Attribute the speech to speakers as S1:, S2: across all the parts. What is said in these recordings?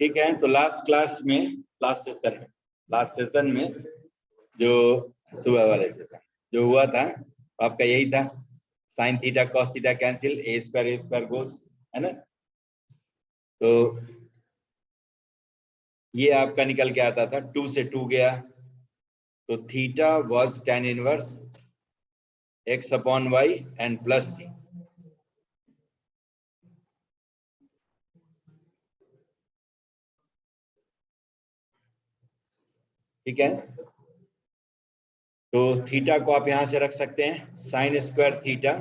S1: ठीक है, तो लास्ट क्लास में, लास्ट सेशन में जो सुबह वाले सेशन जो हुआ था आपका यही था, sine theta cos theta cancel, A square goes, है ना। तो ये आपका निकल के आता था 2 से 2 गया, तो theta was tan inverse x upon y and plus c। ठीक है, तो थीटा को आप यहां से रख सकते हैं, sine square theta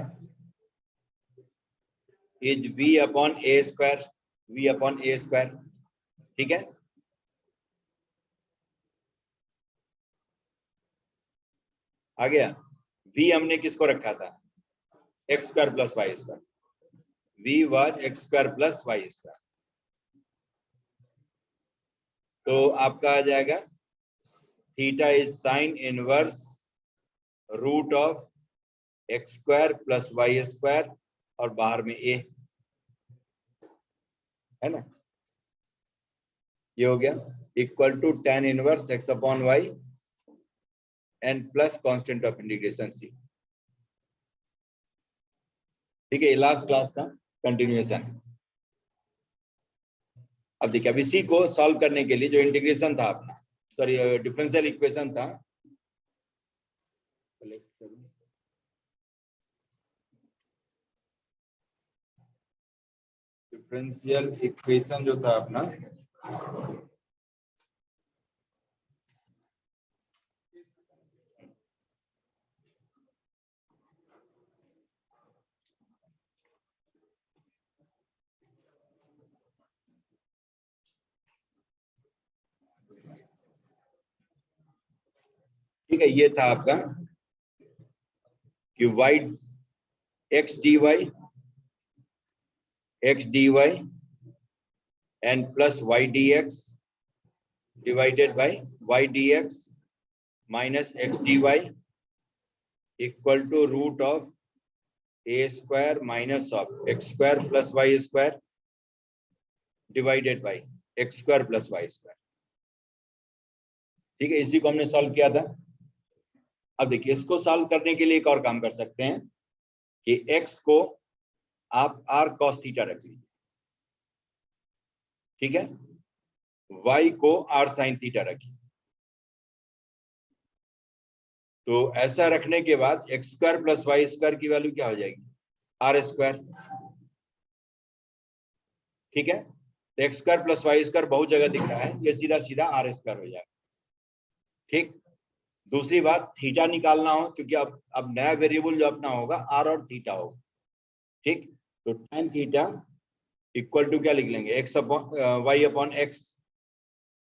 S1: is v upon a square, ठीक है। आ गया, v हमने किसको रखा था, x square plus Y square, v was x square plus Y square. तो आपका आ जाएगा theta is sine inverse root of x square plus Y square और बाहर में a, है ना। ये हो गया equal to tan inverse x upon y and plus constant of integration c। ठीक है, ये लास्ट क्लास का कंटिन्यूएशन। अब देखिए, अब इसी को सॉल्व करने के लिए जो इंटीग्रेशन था आपका, सॉरी डिफरेंशियल इक्वेशन था, डिफरेंशियल इक्वेशन जो था अपना, ठीक है, ये था आपका कि y x dy and plus y dx divided by y dx minus x dy equal to root of a square minus of x square plus y square divided by x square plus y square. ठीक है, इसी को हमने solve किया था। अब देखिए, इसको सॉल्व करने के लिए एक और काम कर सकते हैं कि x को आप r cos थीटा रख लीजिए, ठीक है, y को r sin थीटा रखिए। तो ऐसा रखने के बाद x square plus Y square की वैल्यू क्या हो जाएगी, आर स्क्वायर। ठीक है, तो x square plus Y square बहुत जगह दिख रहा है, ये सीधा सीधा आर स्क्वायर हो जाएगा। ठीक, दूसरी बात, थीटा निकालना हो, क्योंकि अब नया वेरिएबल जो अपना होगा आर और थीटा होगा। ठीक, तो tan थीटा इक्वल टू क्या लिख लेंगे, x upon y upon x.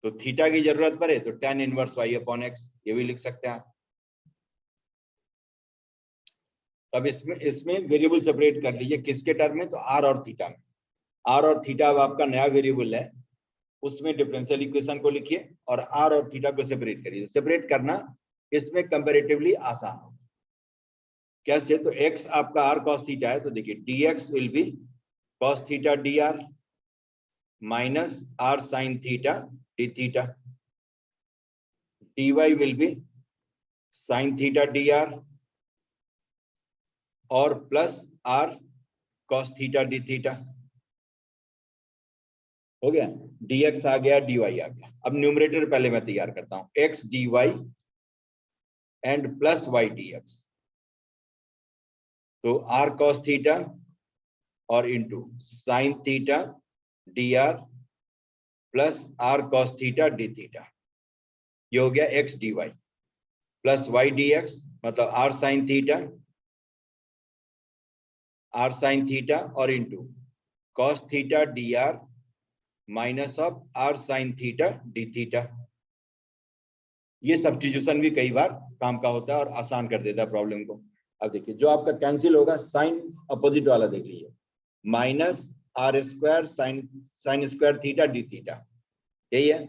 S1: तो थीटा की जरूरत पड़े तो tan inverse y upon x, ये भी लिख सकते हैं। अब इसमें वेरिएबल सेपरेट कर लीजिए, किसके टर्म में, तो आर और थीटा में। आर और थीटा अब आपका नया वेरिएबल है, उसमें डिफरेंशियल इक्वेशन को लिखिए और आर और थीटा को सेपरेट करिए। सेपरेट करना इसमें कंपैरेटिवली आसान है। कैसे, तो x आपका r cos थीटा है, तो देखिए dx will be cos theta dr minus r sin theta d theta, dy will be sin theta dr और plus r cos theta d theta. हो गया, dx आ गया, dy आ गया। अब न्यूमरेटर पहले मैं तैयार करता हूं, x dy and plus y dx, तो r cos थीटा और into sine theta dr plus r cos theta d theta, ये हो गया x dy। Plus Y D x मतलब आर साइन थीटा और into cos theta D R minus of r sine theta D theta. ये substitution भी कई बार काम का होता है और आसान कर देता है प्रॉब्लम को। अब देखिए जो आपका कैंसिल होगा साइन अपोजिट वाला देख लीजिए, minus are square sine square theta D theta, यही है।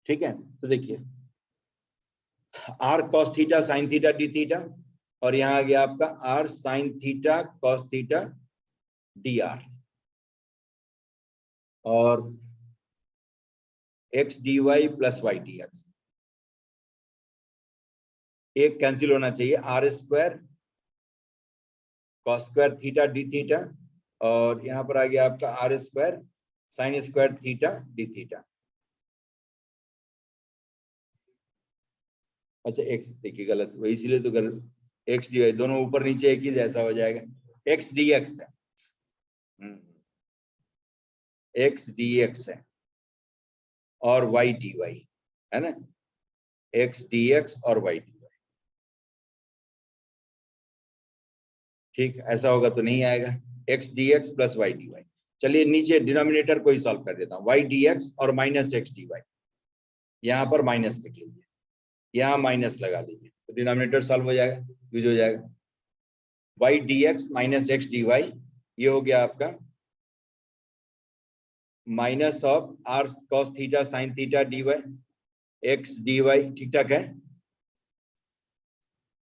S1: ठीक है, तो देखिए R cos theta sine theta D theta और यहां आ गया आपका R sine theta cos theta D R और X D Y plus Y D X. एक कैंसिल होना चाहिए, R square cos square theta D theta और यहां पर आ गया आपका R square sine square theta D theta. अच्छा एक्स देखिए गलत हुआ, इसीलिए तो गलत, एक्स डी वाई दोनों ऊपर नीचे एक ही जैसा हो जाएगा, एक्स डी एक्स है, एक्स डी एक्स है और वाई डी वाई है ना, एक्स डी एक्स और वाई डी वाई। ठीक, ऐसा होगा तो नहीं आएगा, x D x plus Y D y. चलिए नीचे डिनोमिनेटर को ही सॉल्व कर देता हूँ, वाई डी एक्स और माइनस एक्स डी वाई, यहाँ पर माइनस लिख लीजिए, यहाँ माइनस लगा लीजिए तो डिनोमिनेटर सॉल्व हो जाएगा, यूज हो जाएगा। Y D x minus x D y, ये हो गया आपका minus of r cos theta sine theta d y x D y, ठीक ठाक है।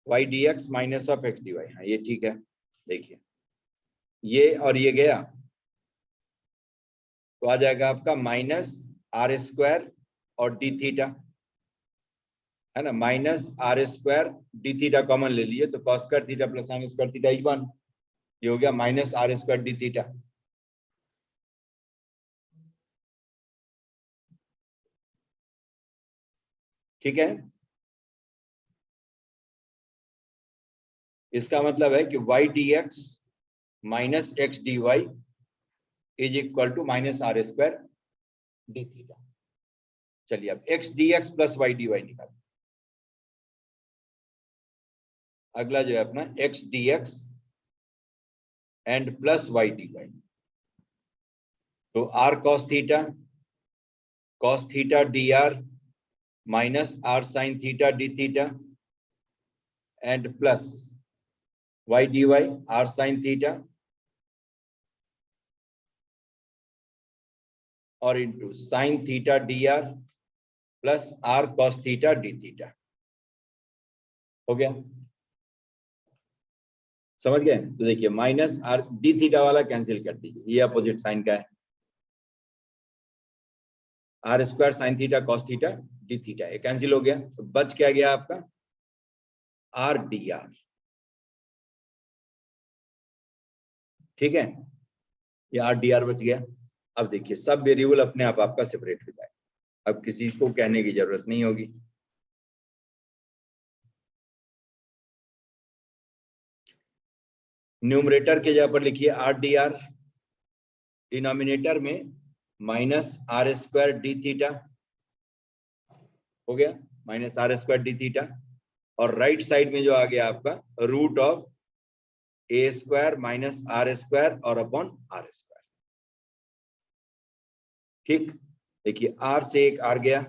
S1: Y D x minus of x D y, हाँ ये ठीक है। देखिए ये और ये गया तो आ जाएगा आपका माइनस आर स्क्वायर और डी थीटा है ना, minus are square d theta common ले लिए तो cos square theta plus sine square theta is 1, ये हो गया minus are square d theta. ठीक है, इसका मतलब है कि y D x minus x D y is equal to minus are square d theta. चलिए अब x D x plus Y D y निकाल। अगला जो है अपना X D X and plus Y D Y, तो R cos theta D R minus R sine theta D theta and plus Y D Y R sine theta और into sine theta D R plus R cos theta D theta. हो गया, समझ गए? तो देखिए minus R D theta वाला cancel कर दीजिए, ये अपोजिट साइन का है, R square sine theta cos theta D theta, ये कैंसिल हो गया तो बच क्या गया आपका आर डी आर। ठीक है, ये आर डी आर बच गया। अब देखिए सब वेरिएबल अपने आप आपका सेपरेट हो जाए, अब किसी को कहने की जरूरत नहीं होगी। न्यूमरेटर के जगह पर लिखिए आर डी आर, डिनोमिनेटर में minus are square d theta हो गया, minus are square d theta और राइट साइड में जो आ गया आपका root of a square minus are square और अपॉन आर स्क्वायर। ठीक, देखिए आर से एक आर गया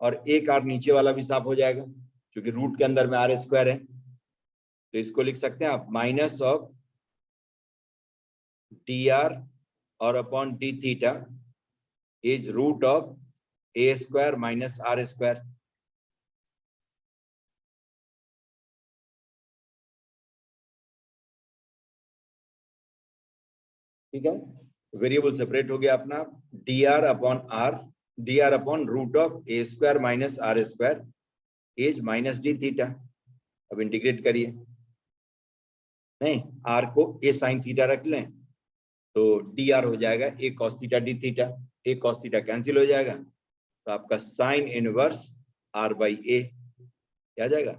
S1: और एक आर नीचे वाला भी साफ हो जाएगा क्योंकि रूट के अंदर में आर स्क्वायर है, तो इसको लिख सकते हैं आप माइनस ऑफ डी आर और upon d theta is root of a square minus are square. ठीक है, वेरिएबल सेपरेट हो गया अपना, d r upon root of a square minus are square is minus d theta. अब integrate करिए, नहीं are को ए साइन थीटा रख लें तो डी आर हो जाएगा A cos theta D theta, A cos theta cancel हो जाएगा तो आपका sine inverse R by A आ जाएगा।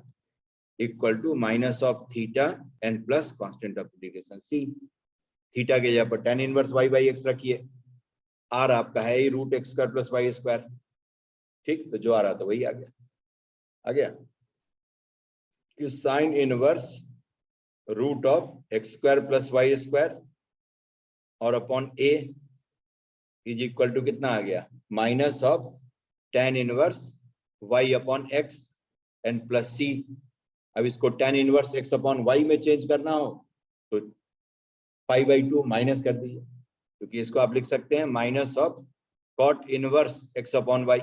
S1: Equal to minus of theta and plus constant of integration C. थीटा के जगह पर tan inverse y by X रखिए, r आपका है ही root X square plus Y square. ठीक, तो जो आ रहा था वही आ गया। आ गया कि sine inverse root of x square plus Y square और upon a is equal to कितना आ गया, minus of tan inverse y upon X and plus C. अब इसको tan inverse x upon y में चेंज करना हो तो 5/2 माइनस कर दीजिए, क्योंकि इसको आप लिख सकते हैं minus of cot inverse x upon y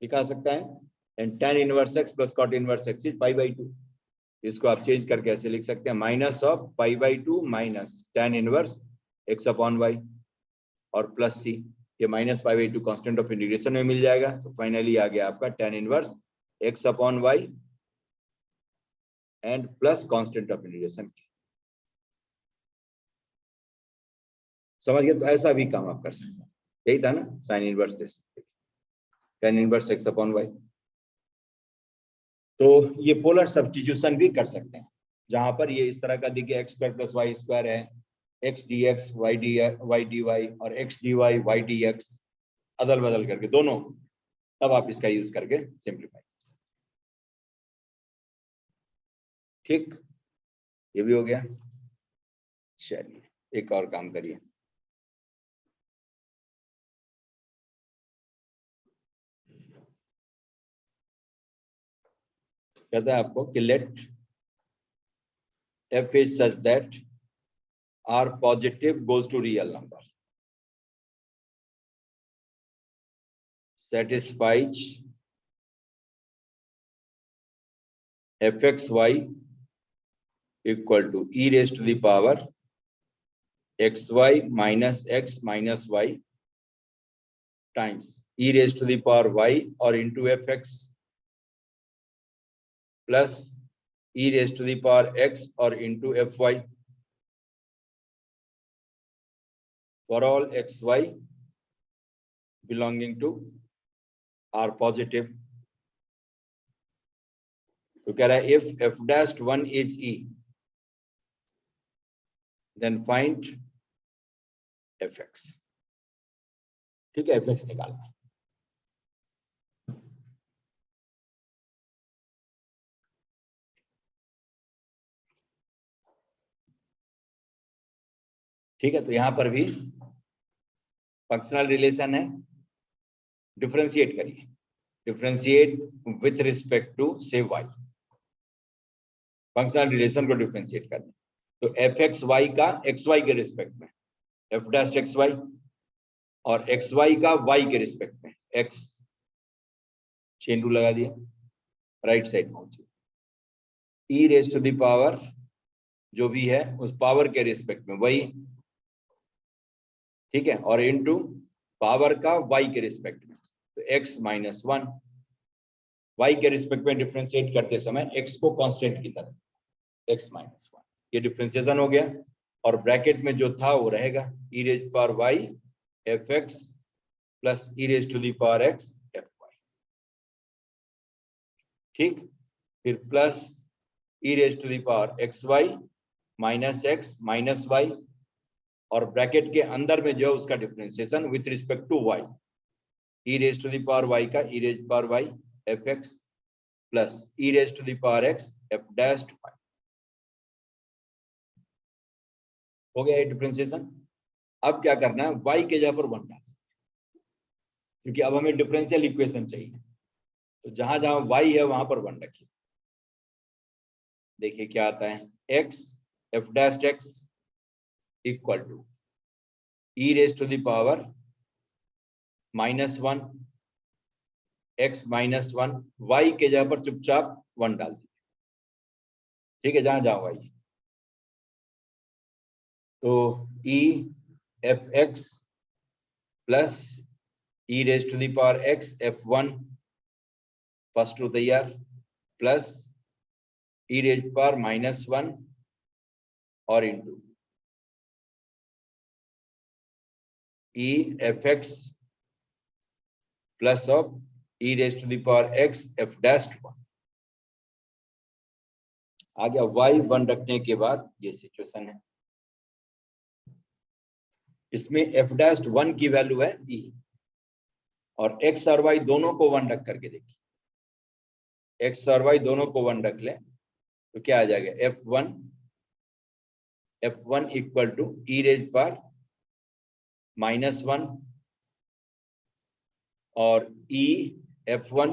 S1: लिखा सकता है, and tan inverse x plus cot inverse x is 5/2। इसको आप चेंज करके ऐसे लिख सकते हैं minus of 5/2 minus tan inverse x upon y और प्लस c। ये माइनस 5/2 कांस्टेंट ऑफ इंटीग्रेशन में मिल जाएगा, तो फाइनली आ गया आपका tan inverse x upon y and plus constant of integration. समझ गए? तो ऐसा भी काम आप कर सकते हैं, यही था ना sine inverse tan inverse x upon y। तो ये पोलर सब्स्टिट्यूशन भी कर सकते हैं, जहां पर ये इस तरह का दिखे X square plus Y square है, x D X Y D Y और X D Y Y D X, अदल बदल करके दोनों, तब आप इसका यूज करके सिंप्लीफाई कर सकते। ठीक, ये भी हो गया। चलिए एक और काम करिए। कहता है आपको कि late f is such that r positive goes to real number, satisfies fxy equal to e raised to the power xy minus x minus y times e raised to the power y or into fx plus e raised to the power x or into fy for all xy belonging to r positive। तो कह रहा है if f dash 1 is e then find fx। ठीक है, fx निकालना। ठीक है, तो यहां पर भी फंक्शनल रिलेशन है, डिफरेंशिएट करिए, डिफरेंशिएट विथ रिस्पेक्ट टू से y, फंक्शनल रिलेशन को डिफरेंशिएट करना। तो एफ एक्स वाई का एक्स वाई के रिस्पेक्ट में एफ डैश एक्स वाई और एक्स वाई का वाई के रिस्पेक्ट में एक्स, चेन रूल लगा दिया, राइट साइड पहुंचे, ई रेज टू द पावर जो भी है उस पावर के रिस्पेक्ट में वही, ठीक है, और इनटू पावर का वाई के रिस्पेक्ट में, तो x माइनस 1, वाई के रिस्पेक्ट में डिफरेंशिएट करते समय x को कांस्टेंट की तरह x माइनस 1, ये डिफरेंशिएशन हो गया, और ब्रैकेट में जो था वो रहेगा e raise power y f x plus e raise to the power x f y. ठीक, फिर plus e raise to the power x y minus x minus y, और ब्रैकेट के अंदर में जो है उसका differentiation with respect to y, e raise to the power y का e raise power y f x plus e raise to the power x f dash y। हो गया ये डिफरेंशिएशन। अब क्या करना है, y के जगह पर 1 डाल, क्योंकि अब हमें डिफरेंशियल इक्वेशन चाहिए, तो जहां जहां y है वहां पर 1 रखिए। देखिए क्या आता है, x f dash x equal to e raise to the power minus 1 x minus 1, y के जगह पर चुपचाप 1 डाल दीजिए। ठीक है, जहां जहां y, तो e F x plus e raise to the power x f1 first row तैयार, plus e raise power minus 1 और into e F x plus of e raise to the power x f dash 1। आ गया। y1 रखने के बाद ये situation है। इसमें f'1 की वैल्यू है e, और x और y दोनों को 1 रख करके देखिए, x और y दोनों को 1 रख ले तो क्या आ जाएगा, f1 equal to e raise पर -1 और e f1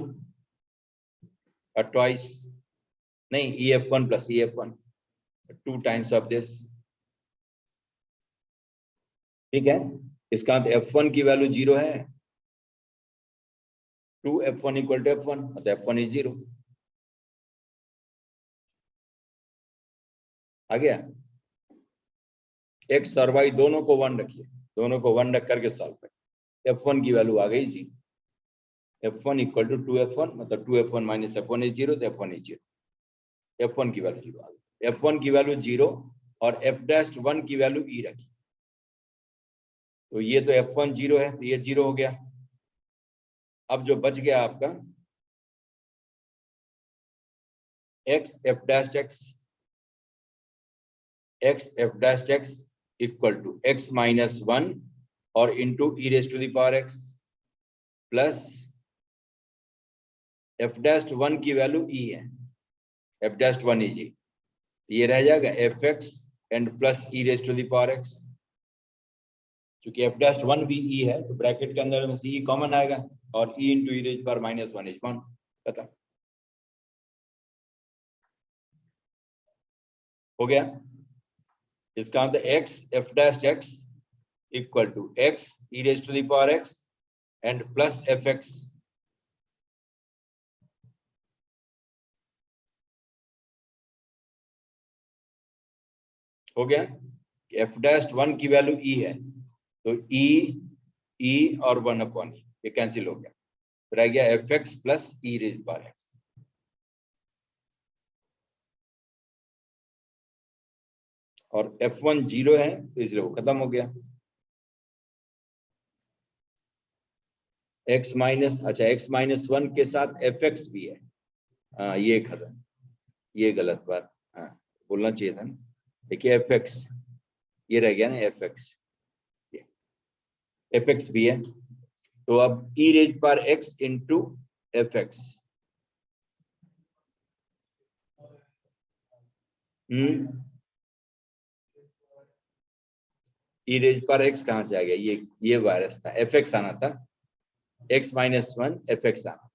S1: ट्वाइस, नहीं e f1 plus e f1 2 times of this. ठीक है, इसका अर्थ f1 की वैल्यू 0 है, 2f1 इक्वल टू f1, तो f1 इज 0। आ गया। x और y दोनों को 1 रखिए, दोनों को 1 रख करके सॉल्व करें, f1 की वैल्यू आ गई 0। f1 इक्वल टू 2f1, मतलब 2f1 माइनस f1 इज 0, तो f1 इज 0। f1 की वैल्यू 0 आ गई, f1 की वैल्यू 0 और f'1 की वैल्यू e रखी, तो ये तो f1 0 है, तो ये 0 हो गया। अब जो बच गया आपका x f'(x) equal to x minus 1 और into e raise to the power x plus f'(1) की वैल्यू e है, f'(1) इज e, ये रह जाएगा fx and plus e raise to the power x। क्योंकि f'(1) भी e है तो ब्रैकेट के अंदर में से e कॉमन आएगा और e इंटू e रेज पर -1 इज 1, खत्म हो गया। इसका मतलब x f'(x) equal to x e raise to the power x and plus fx। हो गया, f'(1) की वैल्यू e है, तो e और 1 अपॉन e ये कैंसिल हो गया, तो रह गया fx plus e raise power x। और f1 0 है तो इसलिए वो खत्म हो गया। x माइनस, अच्छा x माइनस 1 के साथ fx भी है, हाँ ये खत्म, ये गलत बात, हाँ बोलना चाहिए था ना। देखिए fx ये रह गया ना, fx भी है, तो अब e रेज पर x इंटू fx। ई रेज पर x कहां से आ गया, ये वायरस था, fx आना था, x माइनस 1 fx आना,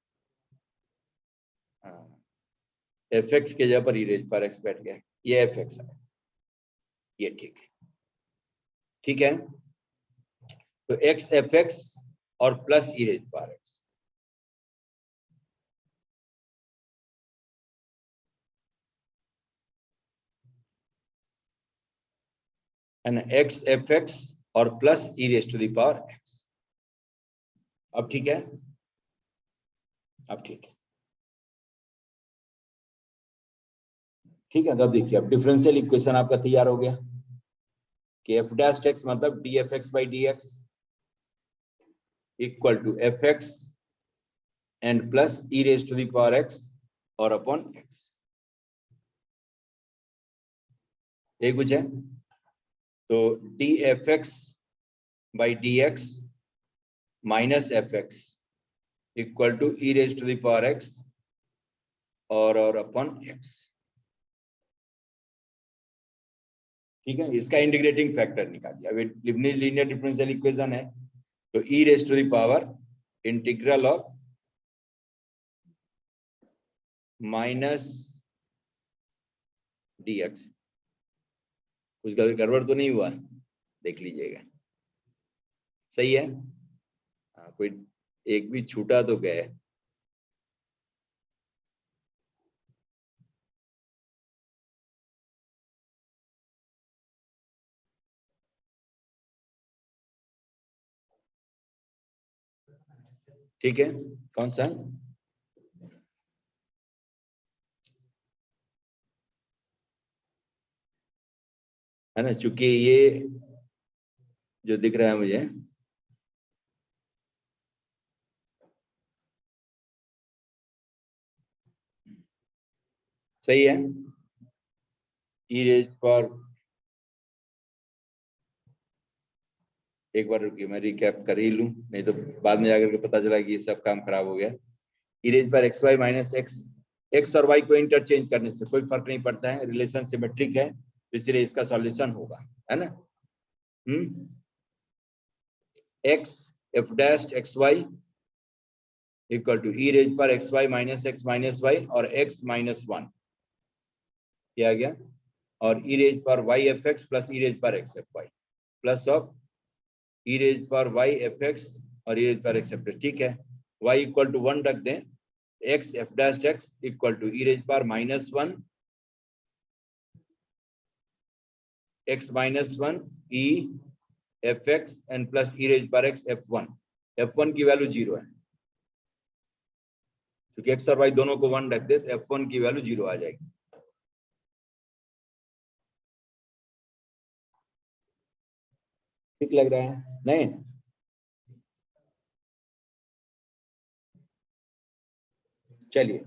S1: हाँ fx के जगह पर ई रेज पर x बैठ गया, ये fx है, ये ठीक है, ठीक है। तो x fx और प्लस ई रेज पर x, है ना, x fx और plus e raise to the power x। अब ठीक है, अब ठीक है, ठीक है। तो अब देखिए, अब डिफरेंशियल इक्वेशन आपका तैयार हो गया कि f'(x) मतलब dfx by dx equal to fx and plus e raise to the power x और अपॉन x। ये कुछ है, तो dfx by dx minus fx equal to e raise to the power x और अपॉन x। ठीक है, इसका integrating factor निकाल दिया। अभी लिबनिज लीनियर डिफरेंशियल इक्वेशन है, तो E raise to the power integral of minus dx। कुछ गड़बड़ तो नहीं हुआ, देख लीजिएगा, सही है, हाँ कोई एक भी छूटा तो गए। ठीक है, कौन सा, है ना, चूंकि ये जो दिख रहा है मुझे, सही है, ई रेज पर, एक बार रुकिए मैं रिकैप कर ही लूं, नहीं तो बाद में जाकर के पता चला कि ये सब काम खराब हो गया। ई रेज पर x y minus x, x और वाई को इंटरचेंज करने से कोई फर्क नहीं पड़ता है, रिलेशन सिमेट्रिक है, तो इसलिए इसका सॉल्यूशन होगा, है ना। X f dash x y equal to e raise पर एक्स वाई माइनस वाई और एक्स माइनस वन किया गया, और ई रेज पर y f x plus e raise पर x f y plus of E raise पर y f x और e raise पर एक्स एफ, ठीक है। y इक्वल टू 1 रख दें, x f dash x equal to e raise पर minus one x minus one e f x and plus e raise पर x f one की value 0 है, क्योंकि एक्स और वाई दोनों को 1 रख दे तो f1 की वैल्यू 0 आ जाएगी। ठीक लग रहा है नहीं? चलिए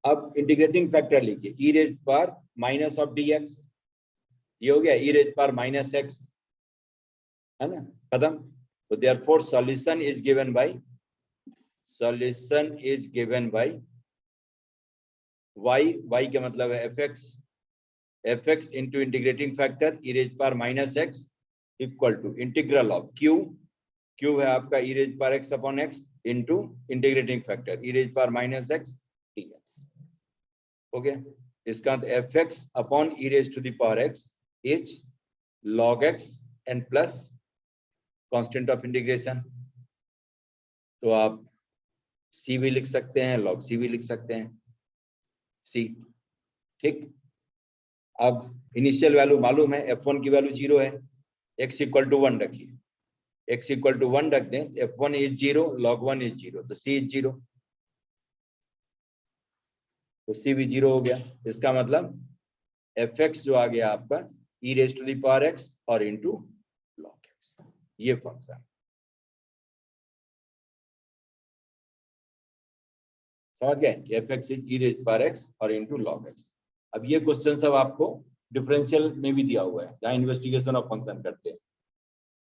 S1: अब इंटीग्रेटिंग फैक्टर लिखिए, ई रेज पर माइनस ऑफ डी एक्स, ये हो गया ई रेज पर माइनस एक्स, है ना, खत्म। तो therefore solution is given by y का मतलब है F X into integrating factor E raise पर minus X equal to integral of Q है आपका ई रेज पर X upon X into integrating factor E raise पर minus x D X. Okay, इसका F X upon E raise to the power x is log x and plus constant of integration, तो आप c भी लिख सकते हैं, log c भी लिख सकते हैं, c, ठीक। अब इनिशियल वैल्यू मालूम है, f1 की वैल्यू 0 है, x इक्वल टू 1 रखिए, x इक्वल टू 1 रख दें, f1 इज 0 log 1 इज 0, तो c इज 0, तो c भी 0 हो गया। इसका मतलब fx जो आ गया आपका e raise to the power x और इंटू log x, ये फंक्शन समझ गए कि fx is e raise power x और इंटू log x। अब ये क्वेश्चन सब आपको डिफरेंशियल में भी दिया हुआ है, जहाँ इन्वेस्टिगेशन ऑफ फंक्शन करते हैं,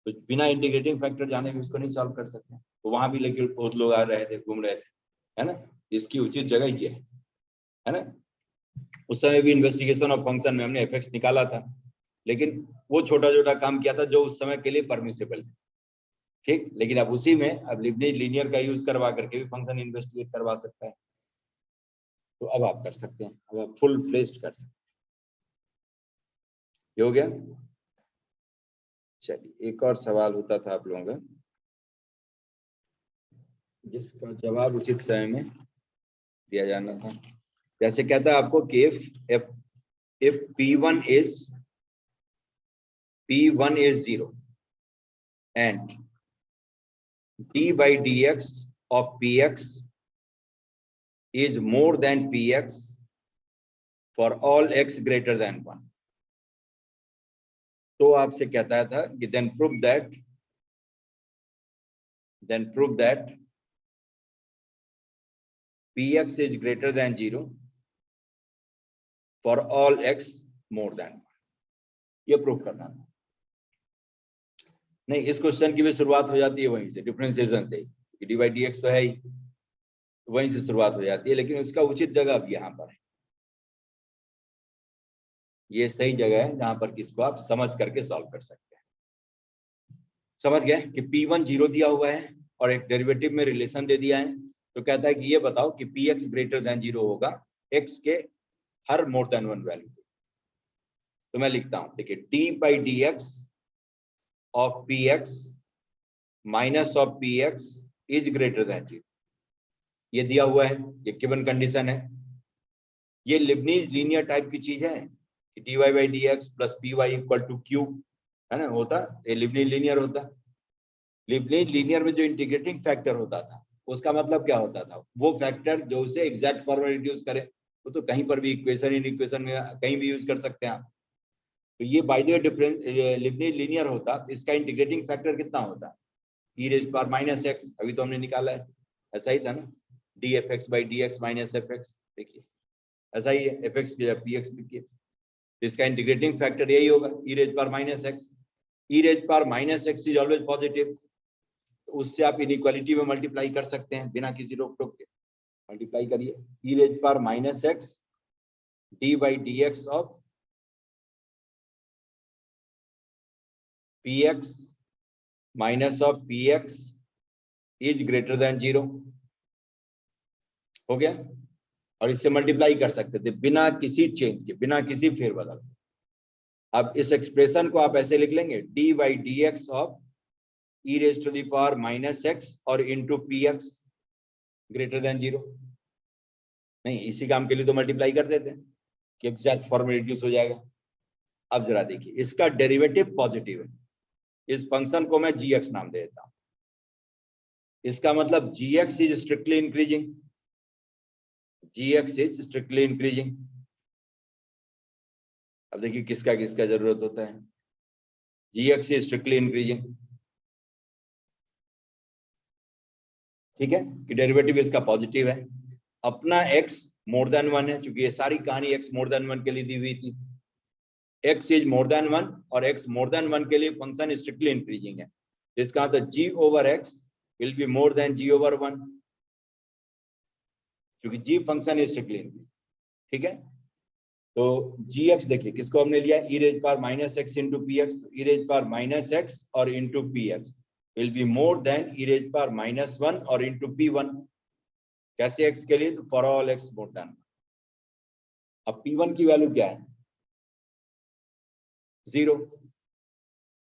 S1: तो बिना इंटीग्रेटिंग फैक्टर जाने भी इसको नहीं सॉल्व कर सकते, तो वहां भी लेकिन बहुत लोग आ रहे थे, घूम रहे थे, है ना। इसकी उचित जगह ये है ना। उस समय भी इन्वेस्टिगेशन ऑफ फंक्शन में हमने एफ निकाला था, लेकिन वो छोटा छोटा काम किया था जो उस समय के लिए परमिसेबल है, ठीक। लेकिन अब उसी में अब लीबनिज लीनियर का यूज करवा करके भी फंक्शन इन्वेस्टिगेट करवा सकता है, तो अब आप कर सकते हैं, अब आप फुल फ्लेज्ड कर सकते हैं। ये हो गया। चलिए एक और सवाल होता था आप लोगों का, जिसका जवाब उचित समय में दिया जाना था। जैसे कहता है आपको कि if P1 is 0 and d by dx of Px is more than Px for all x greater than 1, तो आपसे कहता था कि then prove that Px is greater than 0 for all x more than 1, ये प्रूव करना था। नहीं, इस क्वेश्चन की भी शुरुआत हो जाती है वहीं से, डिफरेंशिएशन से, डी बाई डी एक्स तो है ही, वहीं से शुरुआत हो जाती है, लेकिन उसका उचित जगह अब यहाँ पर है, ये सही जगह है जहां पर किसको आप समझ करके सॉल्व कर सकते हैं। समझ गए कि P1 0 दिया हुआ है और एक डेरिवेटिव में रिलेशन दे दिया है, तो कहता है कि ये बताओ कि Px ग्रेटर देन 0 होगा x के हर मोर देन 1 वैल्यू। तो मैं लिखता हूं, देखिए d by D x of Px minus of Px is greater than 0, ये दिया हुआ है, ये गिवन कंडीशन है। ये लिबनीज लीनियर टाइप की चीज है कि dy by D x plus p y equal to q, है ना, होता ये लिबनीज लीनियर होता। लिबनीज लीनियर में जो इंटीग्रेटिंग फैक्टर होता था, उसका मतलब क्या होता था, वो फैक्टर जो उसे एग्जैक्ट फॉर्म में रिड्यूस करे, वो तो कहीं पर भी इक्वेशन इन इक्वेशन में कहीं भी यूज कर सकते हैं आप। तो ये by the way difference Leibniz linear होता, इसका इंटीग्रेटिंग फैक्टर कितना होता, E raise power minus X, अभी तो हमने निकाला है, ऐसा ही था ना, D F X by D x minus F X, देखिए ऐसा ही है, एफ एक्स की जगह पी एक्स लिखिए, इसका इंटीग्रेटिंग फैक्टर यही होगा e raise power minus x. e raise power minus x is always positive, तो उससे आप इनइक्वालिटी में मल्टीप्लाई कर सकते हैं बिना किसी रोक टोक के। मल्टीप्लाई करिए e raise power minus x d by D x of p x minus of p x is greater than 0 हो गया। और इससे मल्टीप्लाई कर सकते थे बिना किसी चेंज के, बिना किसी फेरबदल। अब इस एक्सप्रेशन को आप ऐसे लिख लेंगे D by D x of E raise to the power minus x और into P X greater than 0। नहीं, इसी काम के लिए तो मल्टीप्लाई कर देते हैं कि एग्जैक्ट फॉर्म में रिड्यूस हो जाएगा। अब जरा देखिए, इसका डेरिवेटिव पॉजिटिव है, इस फंक्शन को मैं gx नाम दे देता हूं। इसका मतलब gx is strictly increasing, gx is strictly increasing. अब देखिए किसका किसका जरूरत होता है, gx इज स्ट्रिक्टली इंक्रीजिंग। ठीक है कि डेरिवेटिव इसका पॉजिटिव है, अपना x मोर देन 1 है, क्योंकि ये सारी कहानी x मोर देन 1 के लिए दी हुई थी। x इज मोर देन 1 और x मोर देन 1 के लिए फंक्शन स्ट्रिक्टली इंक्रीजिंग है। इसका मतलब g over x will be more then g over 1, क्योंकि g फंक्शन स्ट्रिक्टली इंक्रीजिंग। ठीक है, तो gx देखिए किसको हमने लिया, e raise power minus x into P x, तो e raise power minus x और into P x will be more than e raise power minus 1 और इंटू p1। कैसे x के लिए, तो for all x more than. अब p1 की value क्या है, 0।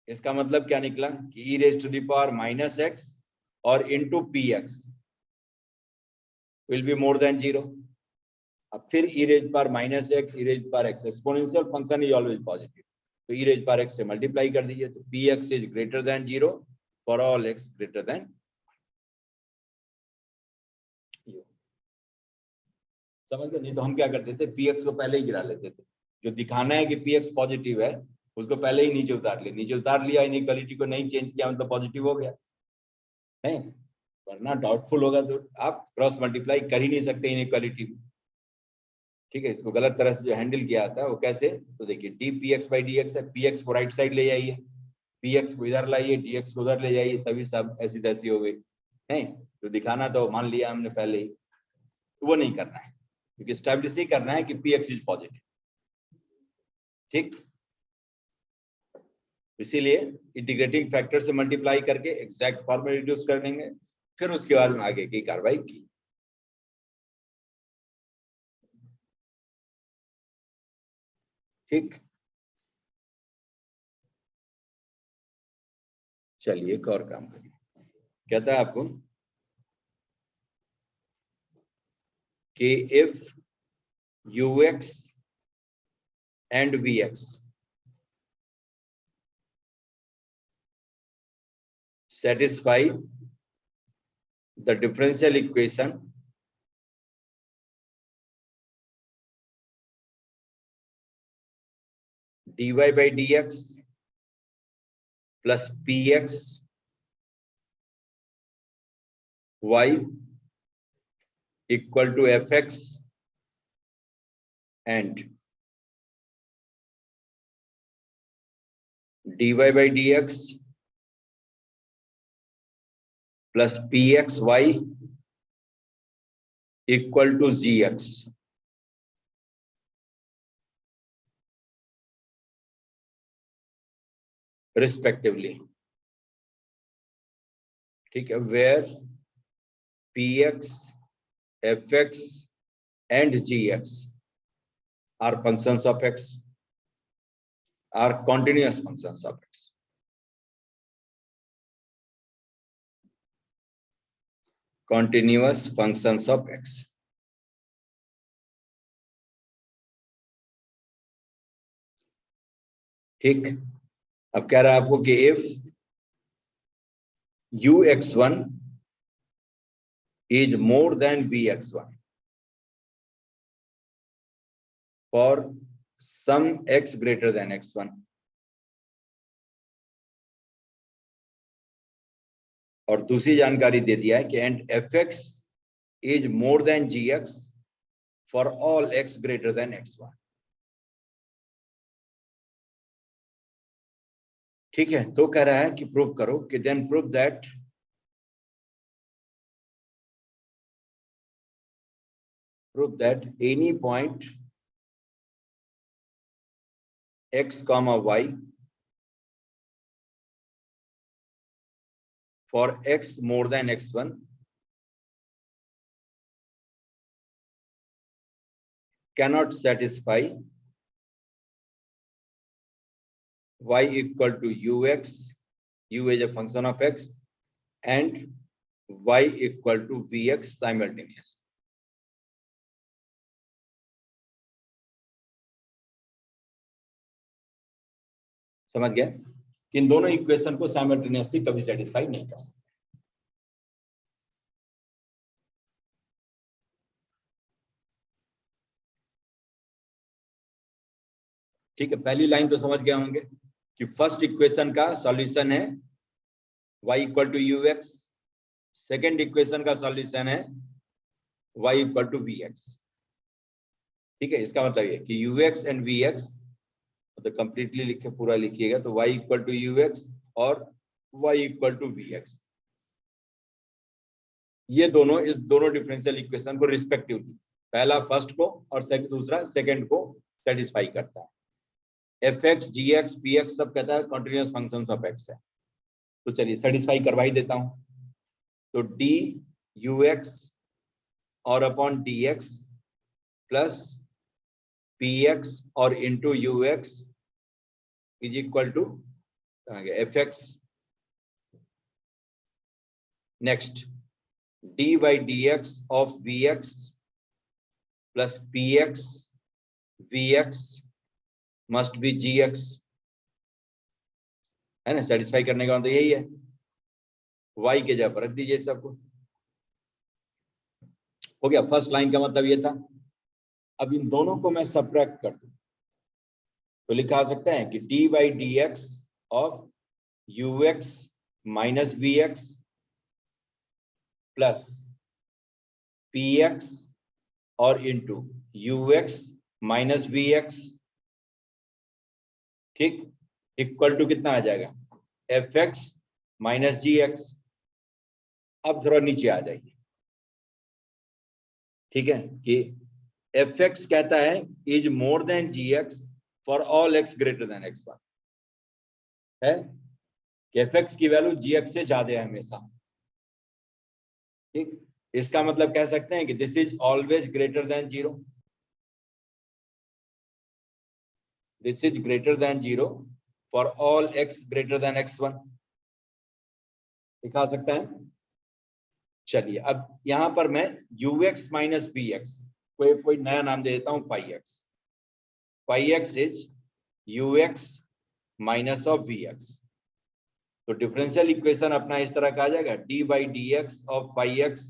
S1: इसका मतलब क्या निकला कि e raise to the power minus x और into P x will be more than 0। अब फिर e raise power minus x, e raise power x, exponential function is always positive, तो e रेज पावर एक्स से multiply कर दीजिए, तो p x is greater than 0 for all x greater than. समझ गए? नहीं तो हम क्या करते थे, पी एक्स को पहले ही गिरा लेते थे। जो दिखाना है कि पी एक्स पॉजिटिव है उसको पहले ही नीचे उतार लिया, नीचे उतार लिया, इनइक्वालिटी को नहीं चेंज किया मतलब पॉजिटिव हो गया है। वरना डाउटफुल होगा तो आप क्रॉस मल्टीप्लाई कर ही नहीं सकते इनइक्वालिटी में। ठीक है, इसको गलत तरह से जो हैंडल किया जाता है वो कैसे, तो देखिए D P x by D x है, पी एक्स को राइट साइड ले जाइए, पी एक्स को इधर लाइए, डी एक्स को उधर ले जाइए, तभी सब ऐसी तैसी हो गई है। तो दिखाना तो मान लिया हमने पहले ही, तो वो नहीं करना है, क्योंकि स्टैब्लिश ही करना है कि पी एक्स इज पॉजिटिव। ठीक, इसीलिए इंटीग्रेटिंग फैक्टर से मल्टीप्लाई करके एग्जैक्ट फॉर्म में रिड्यूस कर देंगे, फिर उसके बाद में आगे की कार्रवाई की। ठीक, चलिए एक और काम करिए। कहता है आपको कि if ux and vx satisfy the differential equation dy by dx plus px y equal to fx and dy by dx plus pxy equal to gx, respectively. ठीक है, where px, fx and gx are functions of x, are continuous functions of x. Continuous functions of x. ठीक, अब कह रहा है आपको कि if ux1 is more than bx1 for some x greater than x1, और दूसरी जानकारी दे दिया है कि and fx is more than gx for all x greater than x1। ठीक है, तो कह रहा है कि प्रूव करो कि then prove that any point x, y for x more than x1 cannot satisfy y equal to ux, u is a function of x, and y equal to vx simultaneous. समझ गया? इन दोनों equation को simultaneously कभी satisfy नहीं कर सकते। ठीक है, पहली लाइन तो समझ गए होंगे कि फर्स्ट इक्वेशन का सॉल्यूशन है y equal to ux, second equation का सॉल्यूशन है y इक्वल टू vx। ठीक है, इसका मतलब ये कि ux एंड vx तो कंप्लीटली लिखे, पूरा लिखिएगा तो y इक्वल टू ux और y इक्वल टू vx, ये दोनों इस दोनों डिफरेंशियल इक्वेशन को रिस्पेक्टिवली पहला फर्स्ट को और दूसरा सेकंड को सेटिस्फाई करता है। fx, gx, px सब कहता है कॉन्टिन्यूअस फंक्शंस ऑफ x है। तो चलिए सेटिस्फाई करवा ही देता हूं। तो dux और अपॉन dx प्लस px और into ux is equal to fx। Next dy dx of vx plus px vx must be gx, है ना? सेटिस्फाई करने का मतलब यही है, y के जगह पर रख दीजिए सबको। हो गया, फर्स्ट लाइन का मतलब ये था। अब इन दोनों को मैं सब्ट्रैक्ट कर दूं तो लिखा सकता है कि dy dx of ux minus vx plus px और इंटू ux माइनस vx, ठीक, इक्वल टू कितना आ जाएगा fx माइनस gx। अब जरा नीचे आ जाइए, ठीक है, कि fx कहता है is more then gx for all x greater than x1, है कि fx की वैल्यू gx से ज्यादा है हमेशा। ठीक, इसका मतलब कह सकते हैं कि this is always greater than 0, this is greater than 0 for all x greater than x1, दिखा सकता है। चलिए अब यहां पर मैं ux माइनस bx कोई नया नाम दे देता हूं phi x is ux minus of vx। तो डिफरेंशियल इक्वेशन अपना इस तरह का आ जाएगा dy dx of phi x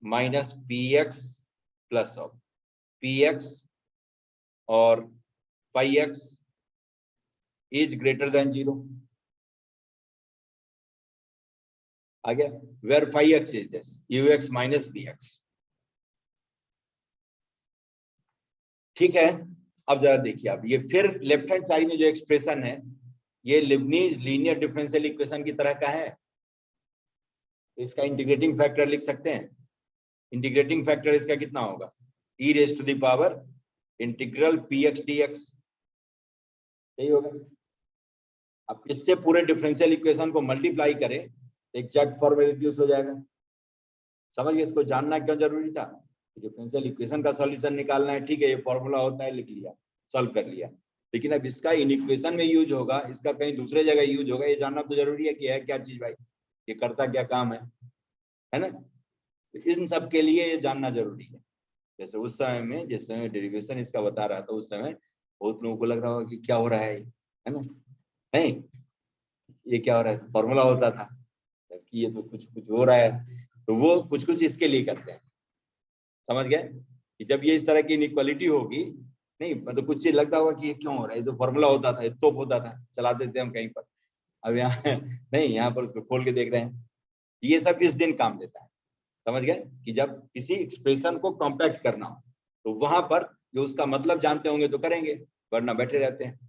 S1: minus px plus of px और phi x is greater than 0 आ गया, where phi x is this ux minus bx। ठीक है, अब जरा देखिए, अब ये फिर लेफ्ट हैंड साइड में जो एक्सप्रेशन है ये लिबनीज लीनियर डिफरेंशियल इक्वेशन की तरह का है। इसका इंटीग्रेटिंग फैक्टर लिख सकते हैं। इंटीग्रेटिंग फैक्टर इसका कितना होगा, e raise to the power integral px dx, यही होगा। अब इससे पूरे डिफरेंशियल इक्वेशन को मल्टीप्लाई करें एग्जैक्ट फॉर्म में रिड्यूस हो जाएगा। समझ गए? इसको जानना क्यों जरूरी था? डिफरेंशियल इक्वेशन का सॉल्यूशन निकालना है, ठीक है, ये फॉर्मूला होता है, लिख लिया, सॉल्व कर लिया, लेकिन अब इसका इन इक्वेशन में यूज होगा, इसका कहीं दूसरे जगह यूज होगा, ये जानना तो जरूरी है कि है क्या चीज भाई, ये करता क्या काम है ना? इन सब के लिए ये जानना जरूरी है। जैसे उस समय में जिस समय डेरिवेशन इसका बता रहा था उस समय बहुत लोगों को लग रहा होगा कि क्या हो रहा है ना? नहीं, ये क्या हो रहा है, फॉर्मूला होता था कि ये तो कुछ कुछ हो रहा है, तो वो कुछ कुछ इसके लिए करते हैं। समझ गए कि जब ये इस तरह की इनइक्वालिटी होगी, नहीं मतलब कुछ चीज लगता होगा कि ये क्यों हो रहा है, ये तो फॉर्मूला होता था, ये तोप होता था, चला देते हम कहीं पर, अब यहाँ नहीं, यहाँ पर उसको खोल के देख रहे हैं। ये सब इस दिन काम देता है। समझ गए कि जब किसी एक्सप्रेशन को कॉम्पैक्ट करना हो तो वहां पर जो उसका मतलब जानते होंगे तो करेंगे, वरना बैठे रहते हैं।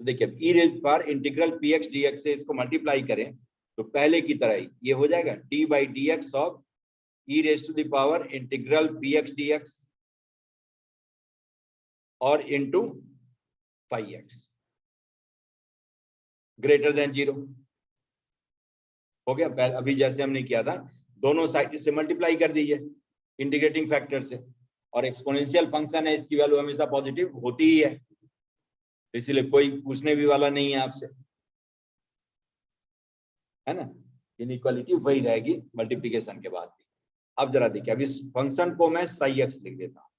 S1: तो देखिए e raise power integral p x D x से इसको मल्टीप्लाई करें तो पहले की तरह ही ये हो जाएगा d by D x of E raise to the power integral p x D x और into five x greater than 0 हो गया। पहले अभी जैसे हमने किया था दोनों साइड से मल्टीप्लाई कर दीजिए इंटीग्रेटिंग फैक्टर से, और एक्सपोनेंशियल फंक्शन है इसकी वैल्यू हमेशा पॉजिटिव होती ही है, इसलिए कोई पूछने भी वाला नहीं है आपसे, है ना। इनइक्वालिटी वही रहेगी मल्टीप्लिकेशन के बाद भी। अब जरा देखिए, अब इस फंक्शन को मैं साई एक्स लिख देता हूं,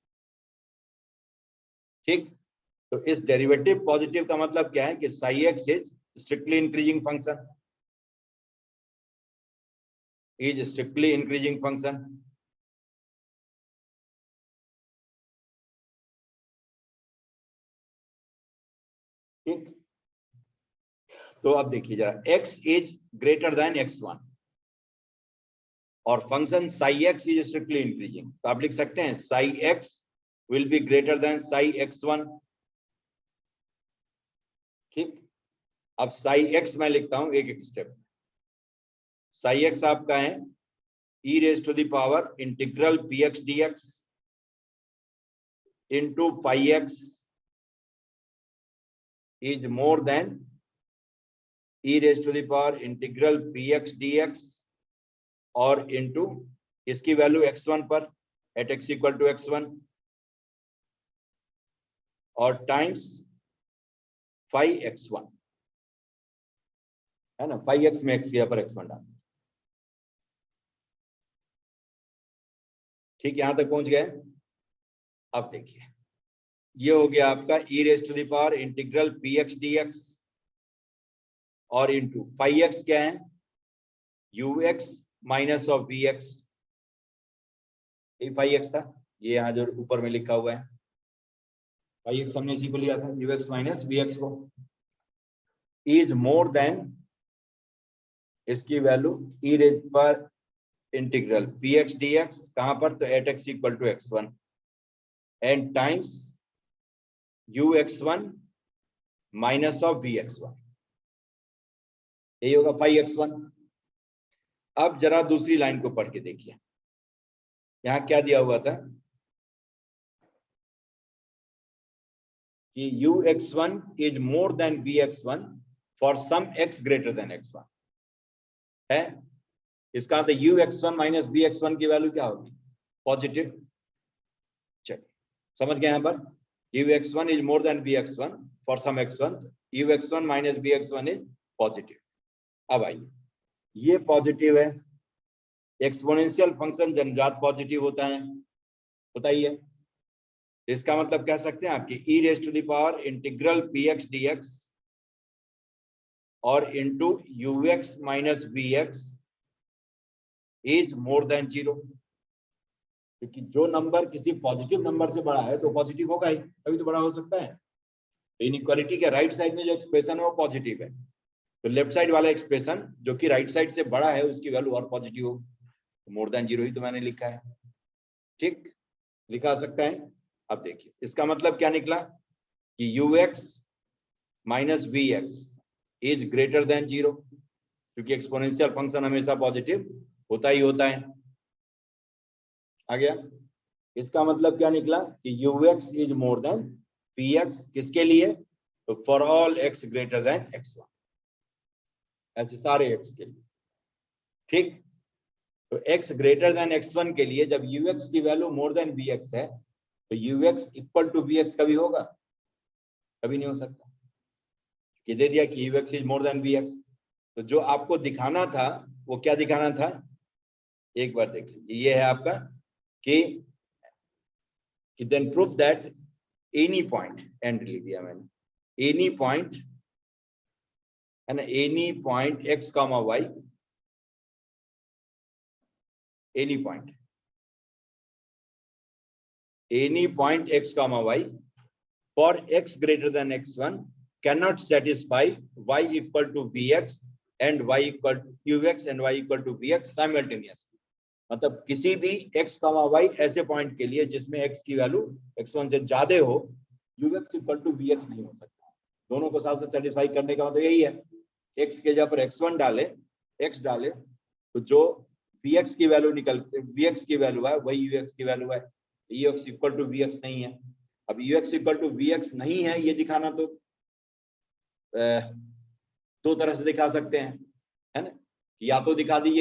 S1: ठीक। तो इस डेरिवेटिव पॉजिटिव का मतलब क्या है कि Sai x is strictly increasing function, is strictly increasing function, ठीक। तो अब देखिए जरा, x is greater than x1 और function psi x is strictly increasing, तो आप लिख सकते हैं Sai x will be greater than Sai x1, ठीक। अब साई x मैं लिखता हूं एक एक स्टेप। साई x आपका है e raise to the power integral p x D x into five x is more than e raise to the power integral p x D x और इंटू इसकी वैल्यू x1 पर eight x equal to x1 और times 5x1, है ना। 5x में x किया पर x1 डाल, ठीक। यहां तक पहुंच गए। अब देखिए ये हो गया आपका e raise to the power integral p x D x और इंटू 5x क्या है ux माइनस ऑफ vx, ये 5x था, ये यहाँ जो ऊपर में लिखा हुआ है 5x हमने इसी को लिया था ux माइनस vx को, इज मोर देन इसकी वैल्यू e रेज पर integral p x D x कहां पर, तो at x equal to x1 and times ux1 minus of vx1, यही होगा 5x1। अब जरा दूसरी लाइन को पढ़ के देखिए, यहां क्या दिया हुआ था कि ux1 is more than vx1 for some x greater than x1 है। इसका तो ux1 माइनस vx1 की वैल्यू क्या होगी, पॉजिटिव। चलिए समझ गए, यहां पर ux1 is more than vx1 for some x1, ux1 minus vx1 is positive. अब आइए, ये पॉजिटिव है, एक्सपोनेंशियल फंक्शन जन्मजात पॉजिटिव होता है, बताइए। इसका मतलब कह सकते हैं आपकी e raise to the power integral p x D x और into ux minus vx is more than 0, क्योंकि जो नंबर किसी पॉजिटिव नंबर से बड़ा है तो पॉजिटिव होगा ही, तभी तो बड़ा हो सकता है। तो इनइक्वालिटी के राइट साइड में जो एक्सप्रेशन है वो पॉजिटिव है, तो लेफ्ट साइड वाला एक्सप्रेशन जो कि राइट साइड से बड़ा है उसकी वैल्यू और पॉजिटिव होगी, तो मोर देन 0 ही तो मैंने लिखा है, ठीक, लिखा सकता है। अब देखिए इसका मतलब क्या निकला कि ux minus vx is greater than 0, क्योंकि एक्सपोनेंशियल फंक्शन हमेशा पॉजिटिव होता ही होता है। आ गया। इसका मतलब क्या निकला कि ux is more then px, किसके लिए, तो for all x greater than x1, ऐसे सारे x के लिए, ठीक। तो x ग्रेटर देन x1 के लिए जब ux की वैल्यू मोर देन vx है तो ux इक्वल टू vx कभी होगा, कभी नहीं हो सकता, कि दे दिया कि ux is more then vx। तो जो आपको दिखाना था वो क्या दिखाना था, एक बार देख लीजिए, ये है आपका कि then prove that any point, and लिख दिया मैंने, एनी पॉइंट है ना, any point x comma y, any point x comma y for x greater than x1 cannot satisfy y equal to vx and y equal to ux and y equal to vx simultaneously, मतलब किसी भी x, y ऐसे point के लिए जिसमें x की value x1 से ज्यादा हो ux इक्वल टू vx नहीं हो सकता, दोनों को साथ साथ सेटिस्फाई करने का मतलब यही है, x के जगह पर x1 डाले, x डाले तो जो vx की वैल्यू निकलती है, vx की वैल्यू है वही ux की वैल्यू है, ux इक्वल टू vx नहीं है। अब ux इक्वल टू vx नहीं है ये दिखाना तो दो तरह से दिखा सकते हैं, है ना, या तो दिखा दीजिए